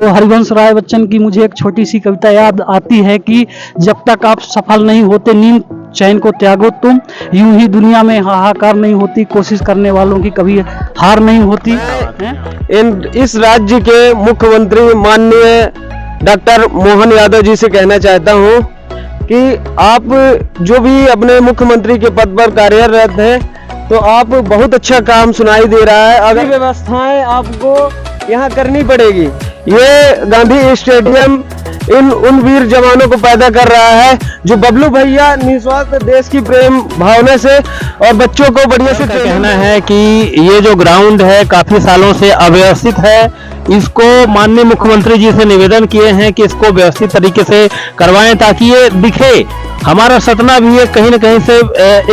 तो हरिवंश राय बच्चन की मुझे एक छोटी सी कविता याद आती है कि जब तक आप सफल नहीं होते नींद चैन को त्यागो तुम, यूं ही दुनिया में हाहाकार नहीं होती, कोशिश करने वालों की कभी हार नहीं होती। इस राज्य के मुख्यमंत्री माननीय डॉक्टर मोहन यादव जी से कहना चाहता हूं कि आप जो भी अपने मुख्यमंत्री के पद पर कार्यरत हैं तो आप बहुत अच्छा काम सुनाई दे रहा है। अगर व्यवस्थाएं आपको यहाँ करनी पड़ेगी। ये गांधी स्टेडियम उन वीर जवानों को पैदा कर रहा है जो बबलू भैया निस्वार्थ देश की प्रेम भावना से और बच्चों को बढ़िया से कहना है कि ये जो ग्राउंड है काफी सालों से अव्यवस्थित है। इसको माननीय मुख्यमंत्री जी से निवेदन किए हैं कि इसको व्यवस्थित तरीके से करवाएं ताकि ये दिखे। हमारा सपना भी है कहीं ना कहीं से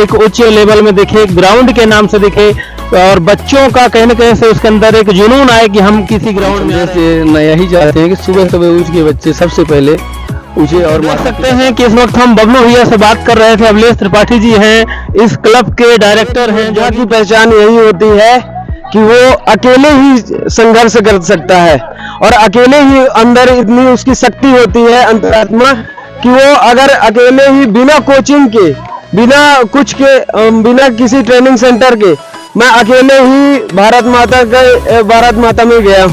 एक उच्च लेवल में दिखे, ग्राउंड के नाम से दिखे और बच्चों का कहीं ना कहीं से उसके अंदर एक जुनून आए कि हम किसी ग्राउंड में यही चाहते हैं कि सुबह सुबह उठ के बच्चे सबसे पहले उठे। और देख सकते हैं कि इस वक्त हम बबलू भैया से बात कर रहे थे। अभिलेश त्रिपाठी जी हैं, इस क्लब के डायरेक्टर हैं। जो की पहचान यही होती है कि वो अकेले ही संघर्ष कर सकता है और अकेले ही अंदर इतनी उसकी शक्ति होती है अंतरात्मा कि वो अगर अकेले ही बिना कोचिंग के, बिना कुछ के, बिना किसी ट्रेनिंग सेंटर के, मैं अकेले ही भारत माता में गया।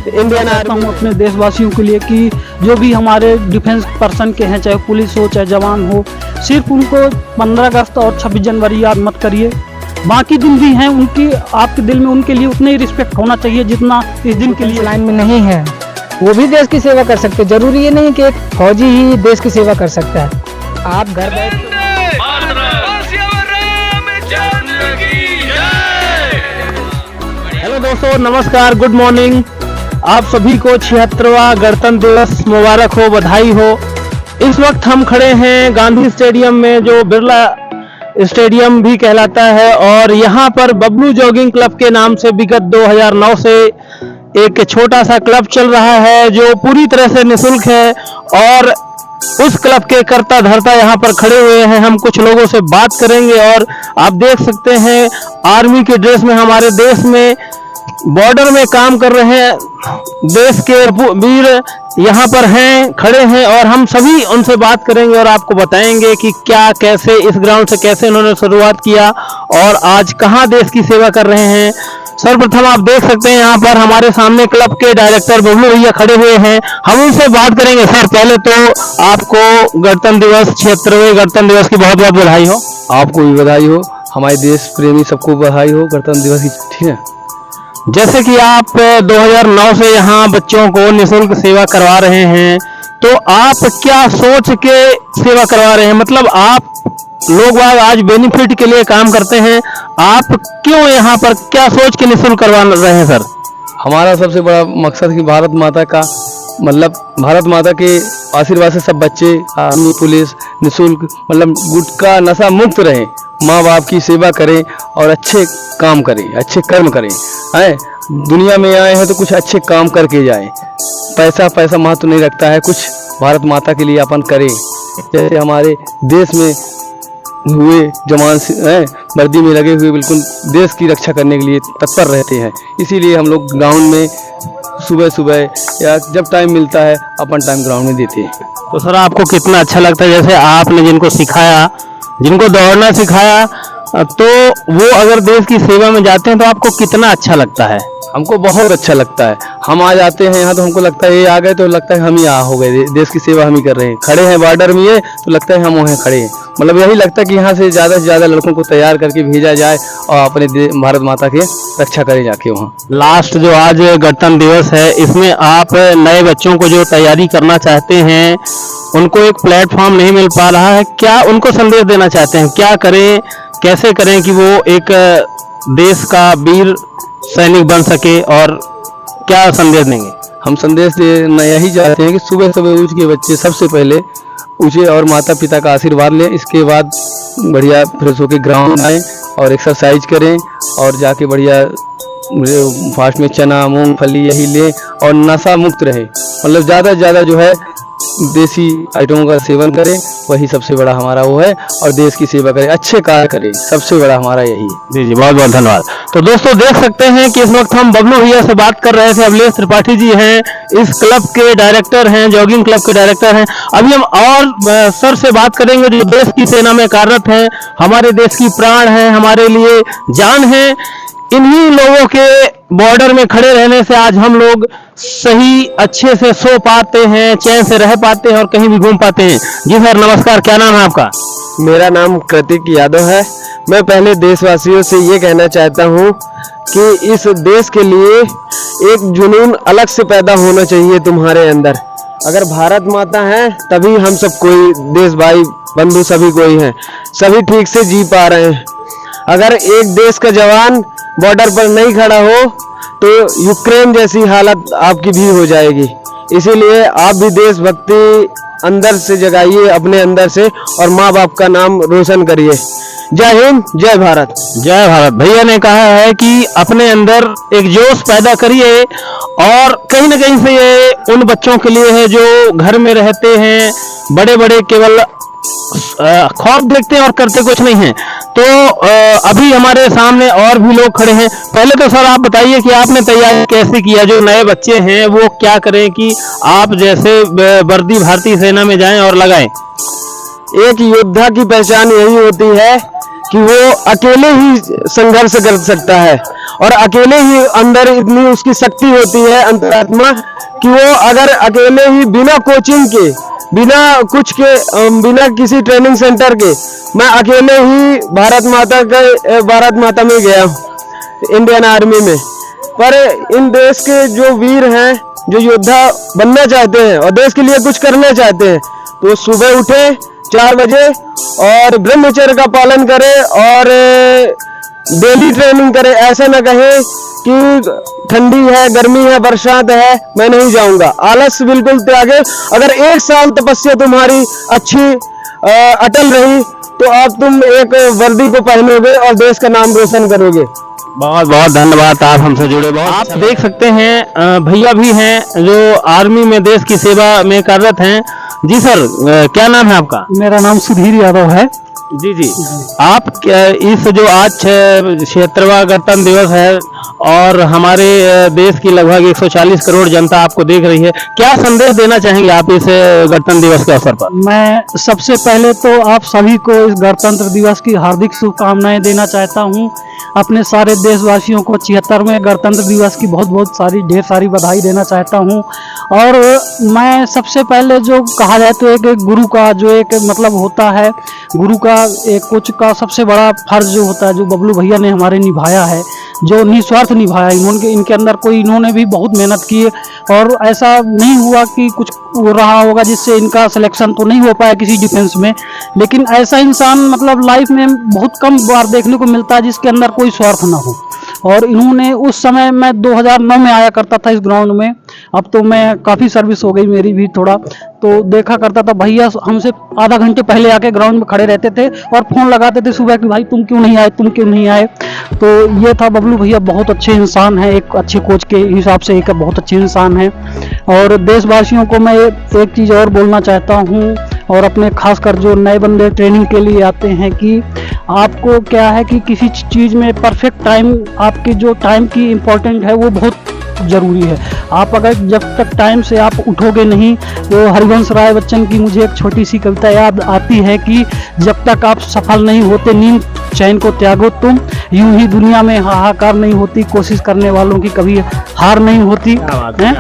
इंडियन आर्मी अपने देशवासियों के लिए कि जो भी हमारे डिफेंस पर्सन के हैं, चाहे पुलिस हो चाहे जवान हो, सिर्फ उनको 15 अगस्त और 26 जनवरी याद मत करिए। बाकी दिन भी हैं उनकी, आपके दिल में उनके लिए उतना ही रिस्पेक्ट होना चाहिए जितना इस दिन के लिए लाइन में नहीं है। वो भी देश की सेवा कर सकते। जरूरी ये नहीं कि एक फौजी ही देश की सेवा कर सकता है। आप घर बैठ हेलो दोस्तों, नमस्कार, गुड मॉर्निंग। आप सभी को 76वां गणतंत्र दिवस मुबारक हो, बधाई हो। इस वक्त हम खड़े हैं गांधी स्टेडियम में, जो बिरला स्टेडियम भी कहलाता है, और यहाँ पर बबलू जॉगिंग क्लब के नाम से विगत 2009 से एक छोटा सा क्लब चल रहा है जो पूरी तरह से निःशुल्क है। और उस क्लब के कर्ता धर्ता यहाँ पर खड़े हुए हैं। हम कुछ लोगों से बात करेंगे और आप देख सकते हैं आर्मी के ड्रेस में हमारे देश में बॉर्डर में काम कर रहे हैं देश के वीर यहाँ पर हैं, खड़े हैं, और हम सभी उनसे बात करेंगे और आपको बताएंगे कि क्या, कैसे, इस ग्राउंड से कैसे उन्होंने शुरुआत किया और आज कहाँ देश की सेवा कर रहे हैं। सर्वप्रथम आप देख सकते हैं यहाँ पर हमारे सामने क्लब के डायरेक्टर बबलू भैया खड़े हुए हैं। हम उनसे बात करेंगे। सर, पहले तो आपको गणतंत्र दिवस, 76वें गणतंत्र दिवस की बहुत बहुत बधाई हो। आपको भी बधाई हो, हमारे देश प्रेमी सबको बधाई हो गणतंत्र दिवस की। ठीक है। जैसे कि आप 2009 से यहाँ बच्चों को निःशुल्क सेवा करवा रहे हैं, तो आप क्या सोच के सेवा करवा रहे हैं? मतलब आप लोग आज बेनिफिट के लिए काम करते हैं, आप क्यों यहाँ पर क्या सोच के निःशुल्क करवा रहे हैं? सर, हमारा सबसे बड़ा मकसद कि भारत माता का, मतलब भारत माता के आशीर्वाद से सब बच्चे, आर्मी, पुलिस निःशुल्क, मतलब गुटखा नशा मुक्त रहें, माँ बाप की सेवा करें और अच्छे काम करें, अच्छे कर्म करें। हैं, दुनिया में आए हैं तो कुछ अच्छे काम करके जाएं। पैसा महत्व नहीं रखता है, कुछ भारत माता के लिए अपन करें। जैसे हमारे देश में हुए जवान वर्दी में लगे हुए बिल्कुल देश की रक्षा करने के लिए तत्पर रहते हैं। इसीलिए हम लोग ग्राउंड में सुबह सुबह या जब टाइम मिलता है अपन टाइम ग्राउंड में देते हैं। तो सर, आपको कितना अच्छा लगता है? जैसे आपने जिनको सिखाया, जिनको दौड़ना सिखाया, तो वो अगर देश की सेवा में जाते हैं तो आपको कितना अच्छा लगता है? हमको बहुत अच्छा लगता है। हम आ जाते हैं यहाँ तो हमको लगता है ये आ गए तो लगता है हम ही हो गए, देश की सेवा हम ही कर रहे हैं। खड़े हैं बॉर्डर में ये तो लगता है हम वहाँ खड़े हैं। मतलब यही लगता है कि यहाँ से ज़्यादा लड़कों को तैयार करके भेजा जाए और अपने भारत माता के रक्षा करें जाके वहाँ। लास्ट जो आज गणतंत्र दिवस है, इसमें आप नए बच्चों को जो तैयारी करना चाहते हैं, उनको एक प्लेटफॉर्म नहीं मिल पा रहा है, क्या उनको संदेश देना चाहते हैं? क्या करें, कैसे करें कि वो एक देश का वीर सैनिक बन सके, और क्या संदेश देंगे? हम संदेश देना यही चाहते हैं कि सुबह सुबह उठ के बच्चे सबसे पहले उठे और माता पिता का आशीर्वाद लें। इसके बाद बढ़िया फ्रेश होकर ग्राउंड आएँ और एक्सरसाइज करें और जाके बढ़िया फास्ट में चना मूंगफली यही लें और नशा मुक्त रहें। मतलब ज़्यादा से ज़्यादा जो है देसी आइटमों का सेवन करें वही सबसे बड़ा हमारा वो है, और देश की सेवा करे, अच्छे कार्य करे, सबसे बड़ा हमारा यही है। जी जी, बहुत बहुत धन्यवाद। तो दोस्तों देख सकते हैं कि इस वक्त हम बबलू भैया से बात कर रहे थे। अभिलेष त्रिपाठी जी हैं, इस क्लब के डायरेक्टर हैं, जॉगिंग क्लब के डायरेक्टर हैं। अभी हम और सर से बात करेंगे जो देश की सेना में कार्यरत हैं, हमारे देश की प्राण हैं, हमारे लिए जान है। इन्हीं लोगों के बॉर्डर में खड़े रहने से आज हम लोग सही अच्छे से सो पाते हैं, चैन से रह पाते हैं और कहीं भी घूम पाते हैं। जी सर नमस्कार, क्या नाम है आपका? मेरा नाम कृतिक यादव है। मैं पहले देशवासियों से ये कहना चाहता हूँ कि इस देश के लिए एक जुनून अलग से पैदा होना चाहिए तुम्हारे अंदर। अगर भारत माता है तभी हम सब कोई देश भाई बंधु सभी कोई हैं, सभी ठीक से जी पा रहे हैं। अगर एक देश का जवान बॉर्डर पर नहीं खड़ा हो तो यूक्रेन जैसी हालत आपकी भी हो जाएगी। इसीलिए आप भी देशभक्ति अंदर से जगाइए अपने अंदर से, और माँ बाप का नाम रोशन करिए। जय हिंद, जय भारत। जय भारत। भैया ने कहा है कि अपने अंदर एक जोश पैदा करिए, और कहीं ना कहीं से ये उन बच्चों के लिए है जो घर में रहते हैं, बड़े बड़े केवल ख्वाब देखते हैं और करते कुछ नहीं है। तो अभी हमारे सामने और भी लोग खड़े हैं। पहले तो सर आप बताइए कि आपने तैयारी कैसे किया, जो नए बच्चे हैं वो क्या करें कि आप जैसे वर्दी भारतीय सेना में जाएं और लगाएं? एक योद्धा की पहचान यही होती है कि वो अकेले ही संघर्ष कर सकता है, और अकेले ही अंदर इतनी उसकी शक्ति होती है अंतरात्मा कि वो अगर अकेले ही बिना कोचिंग के, बिना कुछ के, बिना किसी ट्रेनिंग सेंटर के, मैं अकेले ही भारत माता में गया हूँ इंडियन आर्मी में। पर इन देश के जो वीर हैं, जो योद्धा बनना चाहते हैं और देश के लिए कुछ करना चाहते हैं, तो सुबह उठे 4 बजे और ब्रह्मचर्य का पालन करें और डेली ट्रेनिंग करें। ऐसा न कहे कि ठंडी है, गर्मी है, बरसात है, मैं नहीं जाऊंगा। आलस बिल्कुल त्यागे। अगर 1 साल तपस्या तुम्हारी अच्छी अटल रही तो अब तुम एक वर्दी को पहनोगे और देश का नाम रोशन करोगे। बहुत बहुत धन्यवाद, आप हमसे जुड़े। बहुत आप देख सकते हैं भैया भी हैं जो आर्मी में देश की सेवा में कार्यरत हैं। जी सर, क्या नाम है आपका? मेरा नाम सुधीर यादव है। जी जी, आप इस जो आज 76वां गणतंत्र दिवस है और हमारे देश की लगभग 140 करोड़ जनता आपको देख रही है, क्या संदेश देना चाहेंगे आप इस गणतंत्र दिवस के अवसर पर? मैं सबसे पहले तो आप सभी को इस गणतंत्र दिवस की हार्दिक शुभकामनाएं देना चाहता हूं। अपने सारे देशवासियों को 76वें गणतंत्र दिवस की बहुत बहुत सारी ढेर सारी बधाई देना चाहता हूं। और मैं सबसे पहले जो कहा जाए तो एक गुरु का जो एक मतलब होता है, गुरु का एक कोच का सबसे बड़ा फर्ज जो होता है, जो बबलू भैया ने हमारे निभाया है, जो निस्वार्थ निभाया। इनके अंदर कोई, इन्होंने भी बहुत मेहनत की और ऐसा नहीं हुआ कि कुछ रहा होगा जिससे इनका सिलेक्शन तो नहीं हो पाया किसी डिफेंस में, लेकिन ऐसा इंसान मतलब लाइफ में बहुत कम बार देखने को मिलता है जिसके अंदर कोई स्वार्थ ना हो। और इन्होंने उस समय, मैं 2009 में आया करता था इस ग्राउंड में, अब तो मैं काफ़ी सर्विस हो गई मेरी भी थोड़ा, तो देखा करता था भैया हमसे आधा घंटे पहले आके ग्राउंड में खड़े रहते थे और फ़ोन लगाते थे सुबह कि भाई तुम क्यों नहीं आए, तुम क्यों नहीं आए। तो ये था, बबलू भैया बहुत अच्छे इंसान हैं, एक अच्छे कोच के हिसाब से एक बहुत अच्छे इंसान हैं। और देशवासियों को मैं एक चीज़ और बोलना चाहता हूँ, और अपने खासकर जो नए बंदे ट्रेनिंग के लिए आते हैं, कि आपको क्या है कि किसी चीज़ में परफेक्ट टाइम, आपकी जो टाइम की इम्पोर्टेंट है वो बहुत ज़रूरी है। आप अगर जब तक टाइम से आप उठोगे नहीं, तो हरिवंश राय बच्चन की मुझे एक छोटी सी कविता याद आती है कि जब तक आप सफल नहीं होते नींद चैन को त्यागो तुम, यूं ही दुनिया में हाहाकार नहीं होती, कोशिश करने वालों की कभी हार नहीं होती है।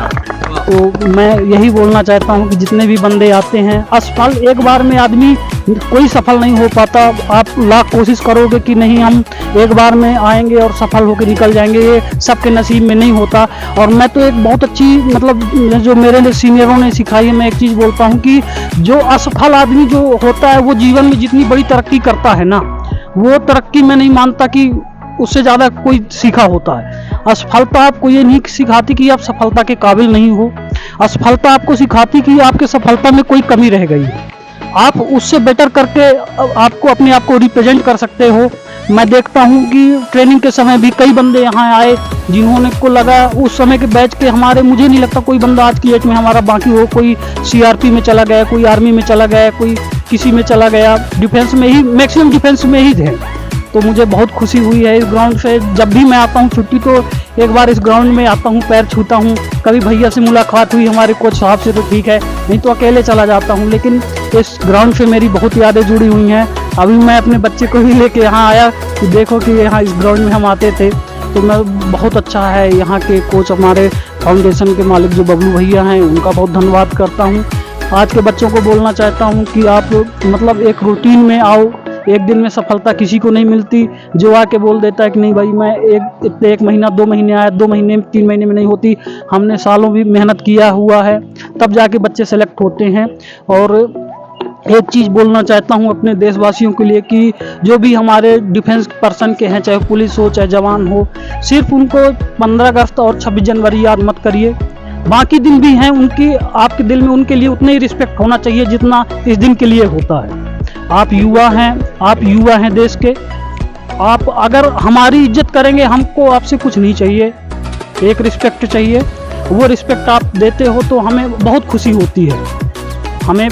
तो मैं यही बोलना चाहता हूँ कि जितने भी बंदे आते हैं, असफल एक बार में आदमी कोई सफल नहीं हो पाता। आप लाख कोशिश करोगे कि नहीं हम एक बार में आएंगे और सफल होकर निकल जाएंगे, ये सबके नसीब में नहीं होता। और मैं तो एक बहुत अच्छी मतलब जो मेरे सीनियरों ने सिखाई है, मैं एक चीज़ बोलता हूँ कि जो असफल आदमी जो होता है वो जीवन में जितनी बड़ी तरक्की करता है ना, वो तरक्की मैं नहीं मानता कि उससे ज़्यादा कोई सीखा होता है। असफलता आपको ये नहीं सिखाती कि आप सफलता के काबिल नहीं हो, असफलता आपको सिखाती कि आपके सफलता में कोई कमी रह गई, आप उससे बेटर करके आपको अपने आप को रिप्रेजेंट कर सकते हो। मैं देखता हूँ कि ट्रेनिंग के समय भी कई बंदे यहाँ आए जिन्होंने को लगा उस समय के बैच के हमारे, मुझे नहीं लगता कोई बंदा आज की डेट में हमारा बाकी हो, कोई सीआरपी में चला गया, कोई आर्मी में चला गया, कोई किसी में चला गया, डिफेंस में ही मैक्सिमम डिफेंस में ही थे। तो मुझे बहुत खुशी हुई है इस ग्राउंड से। जब भी मैं आता हूँ छुट्टी तो एक बार इस ग्राउंड में आता हूँ, पैर छूता हूँ। कभी भैया से मुलाकात हुई हमारे कोच साहब से तो ठीक है, नहीं तो अकेले चला जाता हूँ। लेकिन इस ग्राउंड से मेरी बहुत यादें जुड़ी हुई हैं। अभी मैं अपने बच्चे को भी लेके यहाँ आया कि देखो कि यहाँ इस ग्राउंड में हम आते थे। तो मैं बहुत अच्छा है यहाँ के कोच, हमारे फाउंडेशन के मालिक जो बबलू भैया हैं, उनका बहुत धन्यवाद करता हूँ। आज के बच्चों को बोलना चाहता हूँ कि आप मतलब एक रूटीन में आओ। एक दिन में सफलता किसी को नहीं मिलती। जो आके बोल देता है कि नहीं भाई मैं एक महीना 2 महीने आया, 2 महीने 3 महीने में नहीं होती। हमने सालों भी मेहनत किया हुआ है, तब जाके बच्चे सेलेक्ट होते हैं। और एक चीज़ बोलना चाहता हूँ अपने देशवासियों के लिए कि जो भी हमारे डिफेंस पर्सन के हैं, चाहे पुलिस हो चाहे जवान हो, सिर्फ उनको 15 अगस्त और 26 जनवरी याद मत करिए। बाकी दिन भी हैं उनकी, आपके दिल में उनके लिए उतना ही रिस्पेक्ट होना चाहिए जितना इस दिन के लिए होता है। आप युवा हैं देश के। आप अगर हमारी इज्जत करेंगे, हमको आपसे कुछ नहीं चाहिए, एक रिस्पेक्ट चाहिए। वो रिस्पेक्ट आप देते हो तो हमें बहुत खुशी होती है। हमें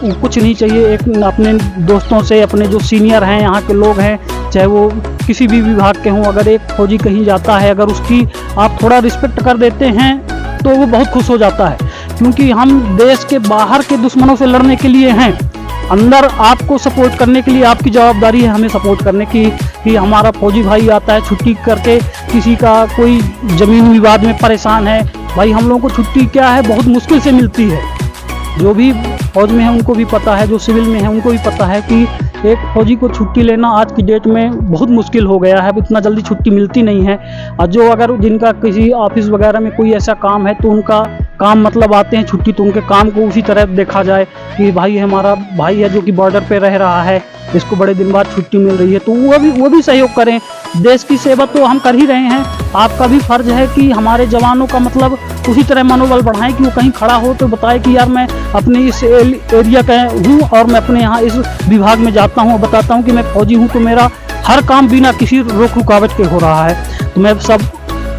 कुछ नहीं चाहिए। एक अपने दोस्तों से, अपने जो सीनियर हैं यहाँ के लोग हैं, चाहे वो किसी भी विभाग के हों, अगर एक फौजी कहीं जाता है, अगर उसकी आप थोड़ा रिस्पेक्ट कर देते हैं तो वो बहुत खुश हो जाता है। क्योंकि हम देश के बाहर के दुश्मनों से लड़ने के लिए हैं, अंदर आपको सपोर्ट करने के लिए आपकी जवाबदारी है हमें सपोर्ट करने की। कि हमारा फौजी भाई आता है छुट्टी करके, किसी का कोई ज़मीन विवाद में परेशान है, भाई हम लोगों को छुट्टी क्या है बहुत मुश्किल से मिलती है। जो भी फौज में है उनको भी पता है, जो सिविल में है उनको भी पता है कि एक फौजी को छुट्टी लेना आज की डेट में बहुत मुश्किल हो गया है। इतना जल्दी छुट्टी मिलती नहीं है। और जो अगर जिनका किसी ऑफिस वगैरह में कोई ऐसा काम है तो उनका काम मतलब आते हैं छुट्टी, तो उनके काम को उसी तरह देखा जाए कि भाई हमारा भाई है जो कि बॉर्डर पे रह रहा है, इसको बड़े दिन बाद छुट्टी मिल रही है, तो वो भी सहयोग करें। देश की सेवा तो हम कर ही रहे हैं, आपका भी फर्ज है कि हमारे जवानों का मतलब उसी तरह मनोबल बढ़ाएं कि वो कहीं खड़ा हो तो बताए कि यार मैं अपने इस एरिया का हूँ और मैं अपने यहाँ इस विभाग में जाता हूँ और बताता हूँ कि मैं फौजी हूँ, तो मेरा हर काम बिना किसी रोक रुकावट के हो रहा है। तो मैं सब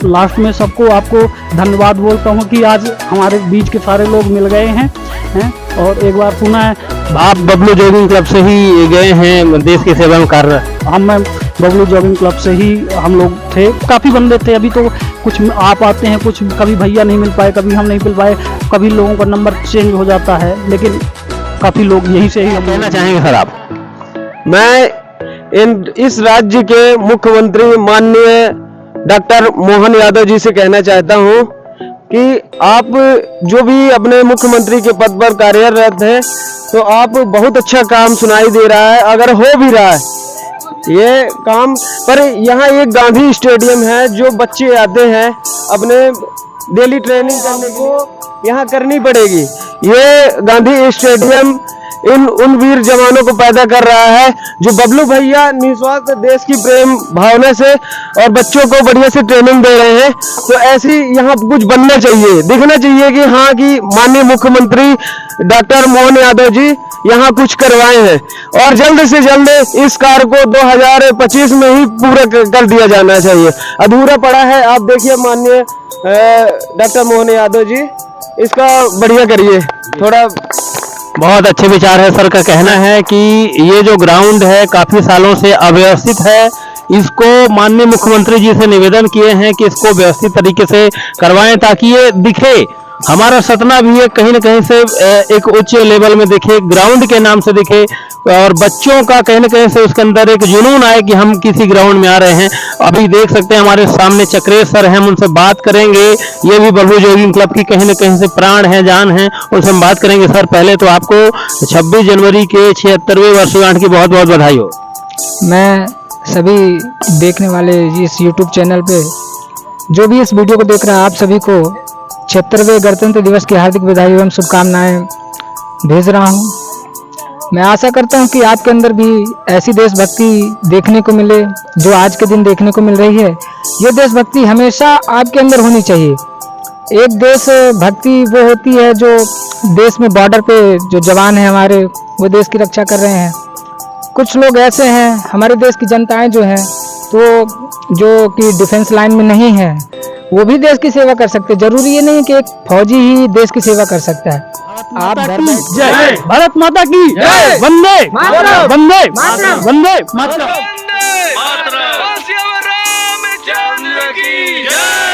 लास्ट में सबको आपको धन्यवाद बोलता हूँ कि आज हमारे बीच के सारे लोग मिल गए हैं। और एक बार पुनः आप बबलू जॉगिंग क्लब से ही गए हैं देश की सेवा में कार्य? मैं बबलू जॉगिंग क्लब से ही, हम लोग थे, काफ़ी बंदे थे। अभी तो कुछ आप आते हैं, कुछ कभी भैया नहीं मिल पाए, कभी हम नहीं मिल पाए, कभी लोगों का नंबर चेंज हो जाता है, लेकिन काफ़ी लोग यहीं से ही। हम कहना चाहेंगे सर आप? मैं इस राज्य के मुख्यमंत्री माननीय डॉक्टर मोहन यादव जी से कहना चाहता हूं कि आप जो भी अपने मुख्यमंत्री के पद पर कार्यरत हैं, तो आप बहुत अच्छा काम सुनाई दे रहा है, अगर हो भी रहा है ये काम। पर यहाँ एक गांधी स्टेडियम है, जो बच्चे आते हैं अपने डेली ट्रेनिंग करने को यहाँ करनी पड़ेगी। ये गांधी स्टेडियम उन वीर जवानों को पैदा कर रहा है जो बबलू भैया निस्वार्थ देश की प्रेम भावना से और बच्चों को बढ़िया से ट्रेनिंग दे रहे हैं। तो ऐसी यहाँ कुछ बनना चाहिए, दिखना चाहिए कि हाँ कि माननीय मुख्यमंत्री डॉक्टर मोहन यादव जी यहाँ कुछ करवाए हैं, और जल्द से जल्द इस कार्य को 2025 में ही पूरा कर दिया जाना चाहिए। अधूरा पड़ा है, आप देखिए माननीय डॉक्टर मोहन यादव जी इसका बढ़िया करिए थोड़ा। बहुत अच्छे विचार है सर का कहना है कि ये जो ग्राउंड है काफी सालों से अव्यवस्थित है, इसको माननीय मुख्यमंत्री जी से निवेदन किए हैं कि इसको व्यवस्थित तरीके से करवाएं ताकि ये दिखे। हमारा सपना भी है कहीं ना कहीं से एक उच्च लेवल में दिखे, ग्राउंड के नाम से दिखे, और बच्चों का कहीं ना कहीं से उसके अंदर एक जुनून आए कि हम किसी ग्राउंड में आ रहे हैं। अभी देख सकते हैं हमारे सामने चक्रेश सर हैं, हम उनसे बात करेंगे। ये भी बबलू जॉगिंग क्लब की कहीं ना कहीं से प्राण है, जान है, उनसे हम बात करेंगे। सर पहले तो आपको 26 जनवरी के 76वें वर्षगांठ की बहुत बहुत बधाई हो। मैं सभी देखने वाले इस YouTube चैनल पे जो भी इस वीडियो को देख रहे हैं, आप सभी को 76वें गणतंत्र दिवस की हार्दिक बधाई एवं शुभकामनाएं भेज रहा हूं। मैं आशा करता हूं कि आपके अंदर भी ऐसी देशभक्ति देखने को मिले जो आज के दिन देखने को मिल रही है। ये देशभक्ति हमेशा आपके अंदर होनी चाहिए। एक देशभक्ति वो होती है जो देश में बॉर्डर पे जो जवान हैं हमारे, वो देश की रक्षा कर रहे हैं। कुछ लोग ऐसे हैं, हमारे देश की जनताएं जो हैं तो जो कि डिफेंस लाइन में नहीं है, वो भी देश की सेवा कर सकते। जरूरी ये नहीं कि एक फौजी ही देश की सेवा कर सकता है। आप घर बैठ जय भारत माता की जय वंदे वंदे वंदे मातरम। रामचंद्र की जय।